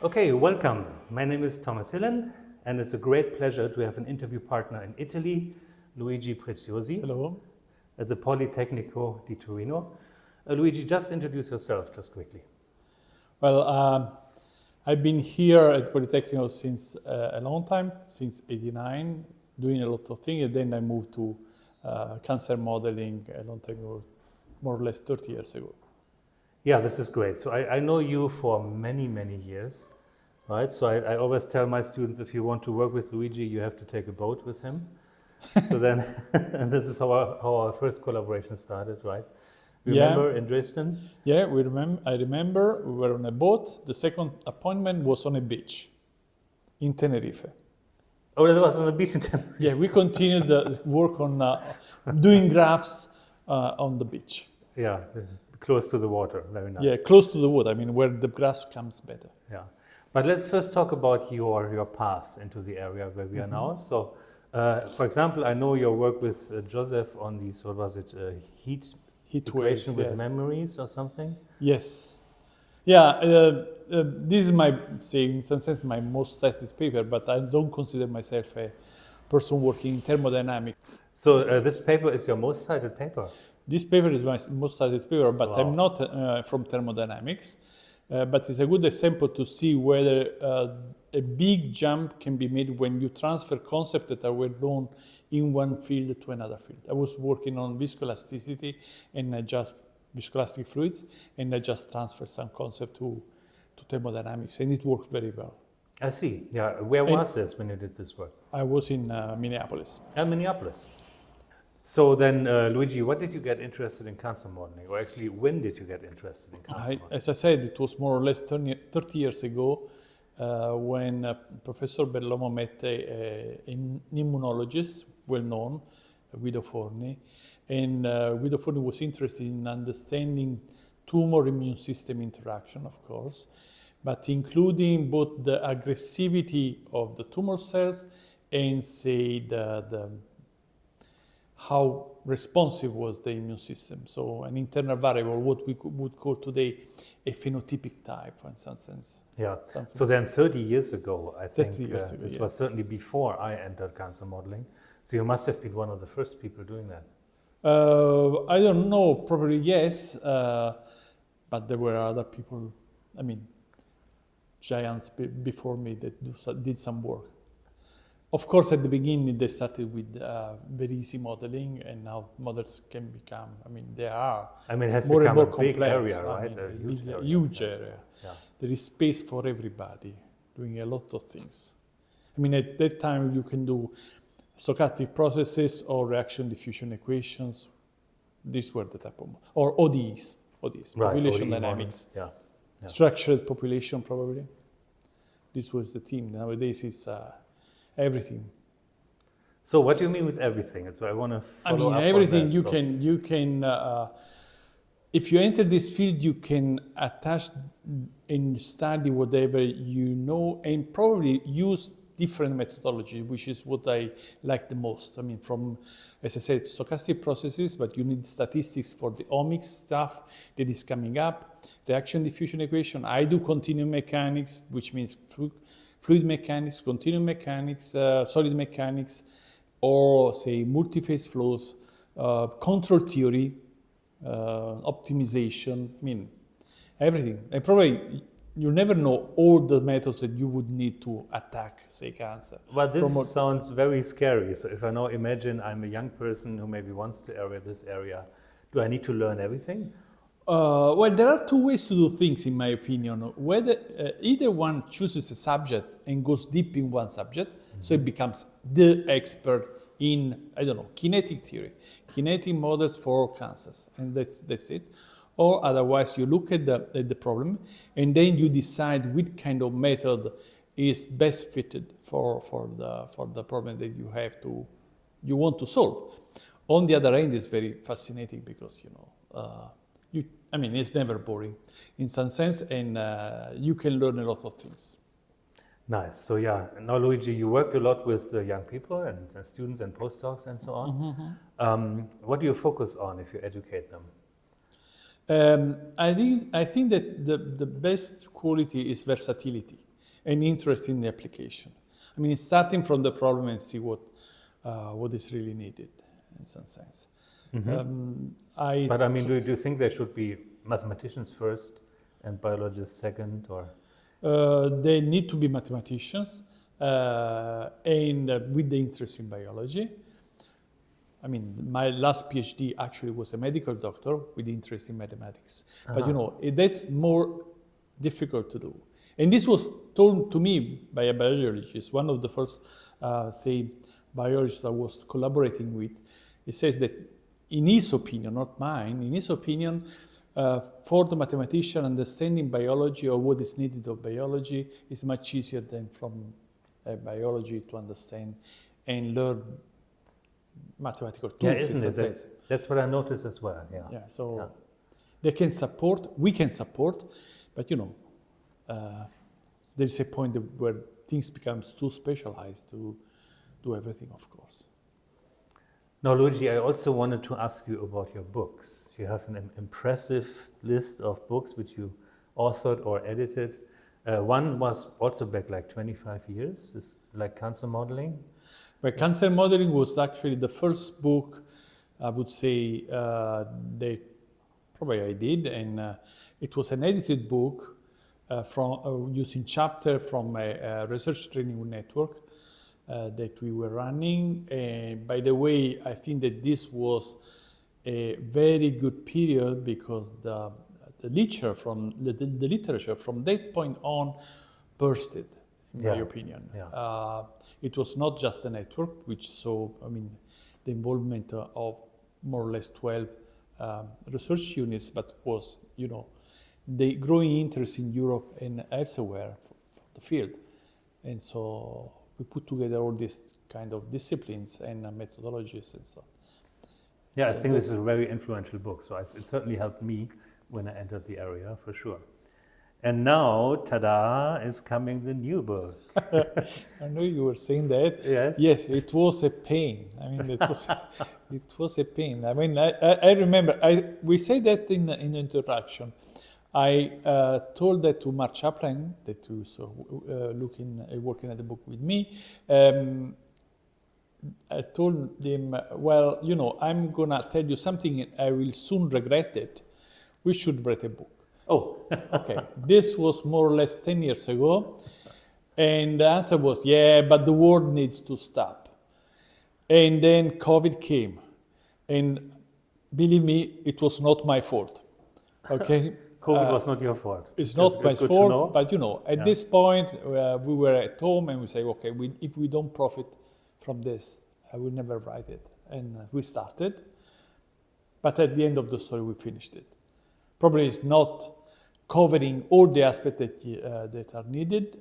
Okay, welcome. My name is Thomas Hillen, and it's a great pleasure to have an interview partner in Italy, Luigi Preziosi, Hello. at the Politecnico di Torino. Luigi, just introduce yourself just quickly. Well, I've been here at Politecnico since a long time, since '89, doing a lot of things. And then I moved to cancer modeling a long time ago, more or less 30 years ago. Yeah, this is great. So I know you for many, many years, right? So I always tell my students, if you want to work with Luigi, you have to take a boat with him. So then, and this is how our first collaboration started, right? Remember in Dresden? Yeah, I remember we were on a boat. The second appointment was on a beach in Tenerife. Oh, that was on the beach in Tenerife. Yeah, we continued the work on doing graphs on the beach. Yeah, close to the water, very nice. Yeah, close to the wood. I mean, where the grass comes better. Yeah, but let's first talk about your path into the area where we are now. So, for example, I know your work with Joseph on these, what was it, heat waves equation with yes. memories or something? Yes. Yeah, this is my, say, in some sense, my most cited paper, but I don't consider myself a person working in thermodynamics. So this paper is your most cited paper? This paper is my most cited paper, but Wow. I'm not from thermodynamics. But it's a good example to see whether a big jump can be made when you transfer concepts that are well known in one field to another field. I was working on viscoelasticity and viscoelastic fluids, and I just transferred some concept to thermodynamics, and it worked very well. I see. Yeah. Where was this when you did this work? I was in Minneapolis. Minneapolis. So then, Luigi, what did you get interested in cancer modeling? Or actually, when did you get interested in cancer modeling? As I said, it was more or less 30 years ago when Professor Bellomo met an immunologist, well known, Guido Forni. And Guido Forni was interested in understanding tumor-immune system interaction, of course, but including both the aggressivity of the tumor cells and, say, how responsive was the immune system. So an internal variable, what we would call today a phenotypic type, in some sense. Yeah. So then 30 years ago, I think, 30 years ago, this was certainly before I entered cancer modeling. So you must have been one of the first people doing that. I don't know, probably yes, but there were other people, I mean, giants before me that did some work. Of course, at the beginning, they started with very easy modeling, and now models can become, I mean, they are it has more become and more a big complex. area, right? I mean, A huge area. Yeah. There is space for everybody, doing a lot of things. I mean, at that time, you can do stochastic processes or reaction diffusion equations. These were the type of, or ODEs, Right, population ODE dynamics. Yeah. Structured population, probably. This was the team. Nowadays, it's everything. So what do you mean with everything? So I want to follow up everything on that. you can if you enter this field, you can attach and study whatever you know, and probably use different methodology, which is what I like the most. I mean, from, as I said, stochastic processes, but you need statistics for the omics stuff that is coming up, reaction diffusion equation. I do continuum mechanics, which means fluid mechanics, continuum mechanics, solid mechanics, or say multi-phase flows, control theory, optimization, I mean, everything. And probably you never know all the methods that you would need to attack, say, cancer. But this sounds very scary. So if I now imagine I'm a young person who maybe wants to area this area, do I need to learn everything? Well, there are two ways to do things, in my opinion. Whether either one chooses a subject and goes deep in one subject, so it becomes the expert in, I don't know, kinetic theory, kinetic models for cancers, and that's it. Or otherwise, you look at the problem, and then you decide which kind of method is best fitted for the problem that you want to solve. On the other end, it's very fascinating because it's never boring in some sense, and you can learn a lot of things. Nice. So yeah, now Luigi, you work a lot with young people and students and postdocs and so on. Mm-hmm. What do you focus on if you educate them? I think that the best quality is versatility. and interest in the application. I mean, it's starting from the problem and see what is really needed in some sense. But I mean, do you think there should be mathematicians first and biologists second, or? They need to be mathematicians and with the interest in biology. I mean, my last PhD actually was a medical doctor with interest in mathematics. But you know, that's more difficult to do. And this was told to me by a biologist, one of the first, biologists I was collaborating with. He says that in his opinion, not mine, in his opinion, for the mathematician, understanding biology or what is needed of biology is much easier than from biology to understand and learn mathematical tools. Yeah, isn't it? That's what I noticed as well. Yeah. Yeah. So they can support, we can support, but you know, there is a point where things becomes too specialized to do everything, of course. Now, Luigi, I also wanted to ask you about your books. You have an impressive list of books which you authored or edited. One was also back like 25 years, is like cancer modeling. But cancer modeling was actually the first book, I would say, that probably I did, and it was an edited book from using chapter from a research training network that we were running. And by the way, I think that this was a very good period because the literature from the literature from that point on bursted, in my opinion. Yeah. It was not just a network, which saw, I mean, the involvement of more or less 12 research units, but was, you know, the growing interest in Europe and elsewhere for the field. And so we put together all these kind of disciplines and methodologies and so on. Yeah, so I think this is a very influential book. So it certainly helped me when I entered the area, for sure. And now, ta-da, is coming the new book. I know you were saying that. Yes. Yes, it was a pain. I mean, it was a pain. I mean, I remember, we said that in the introduction. I told that to Mark Chaplin, that was working at the book with me. I told him, well, you know, I'm going to tell you something and I will soon regret it. We should write a book. Oh. Okay. This was more or less 10 years ago. And the answer was, yeah, but the world needs to stop. And then COVID came. And believe me, it was not my fault. Okay? COVID was not your fault. It's not my fault, but you know, at this point, we were at home and we say, okay, if we don't profit from this, I will never write it. And we started. But at the end of the story, we finished it. Probably it's not covering all the aspects that are needed.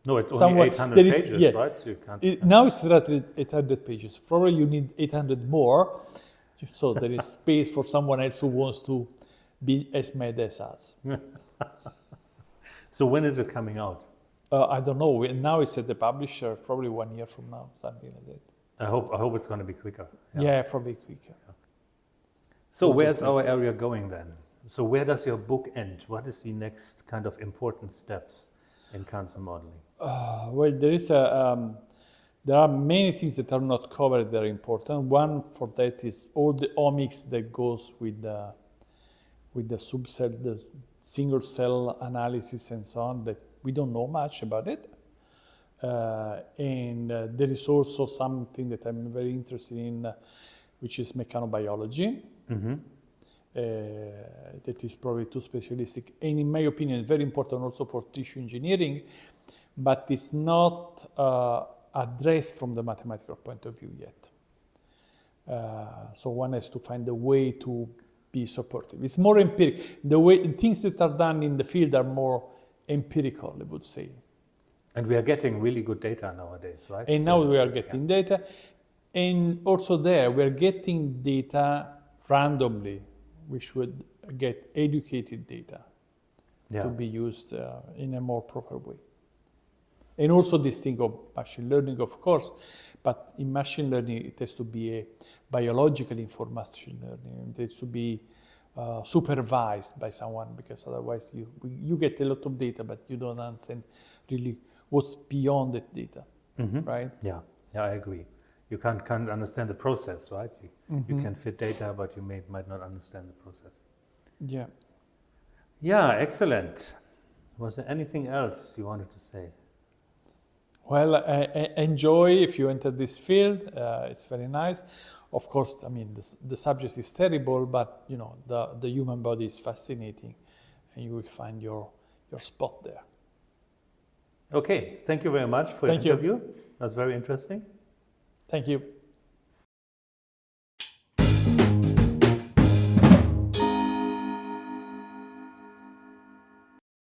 No, it's only 800 pages, yeah, right? So you can't. Now it's 800 pages. Probably you need 800 more, so there is space for someone else who wants to be as mad as us. So when is it coming out? I don't know. Now it's at the publisher, probably 1 year from now, something like that. I hope it's going to be quicker. Yeah, probably quicker. Yeah. So where's our area going then? So where does your book end? What is the next kind of important steps in cancer modeling? Well, there are many things that are not covered that are important. One for that is all the omics that goes with the subcell, the single cell analysis and so on, that we don't know much about it. And there is also something that I'm very interested in, which is mechanobiology. Mm-hmm. That is probably too specialistic, and in my opinion, very important also for tissue engineering, but it's not addressed from the mathematical point of view yet. So one has to find a way to be supportive. It's more empirical. The way things that are done in the field are more empirical, I would say. And we are getting really good data nowadays, right? And now we are getting data, and also there we are getting data randomly. We should get educated data to be used in a more proper way. And also this thing of machine learning, of course, but in machine learning, it has to be a biologically informed machine learning. It has to be supervised by someone, because otherwise you get a lot of data, but you don't understand really what's beyond that data, right? Yeah, yeah, I agree. You can't understand the process, right? You can fit data, but you might not understand the process. Yeah. Yeah, excellent. Was there anything else you wanted to say? Well, enjoy if you enter this field. It's very nice. Of course, I mean, the subject is terrible, but you know, the human body is fascinating, and you will find your spot there. Okay, thank you very much for your Thank you. interview. That's very interesting. Thank you.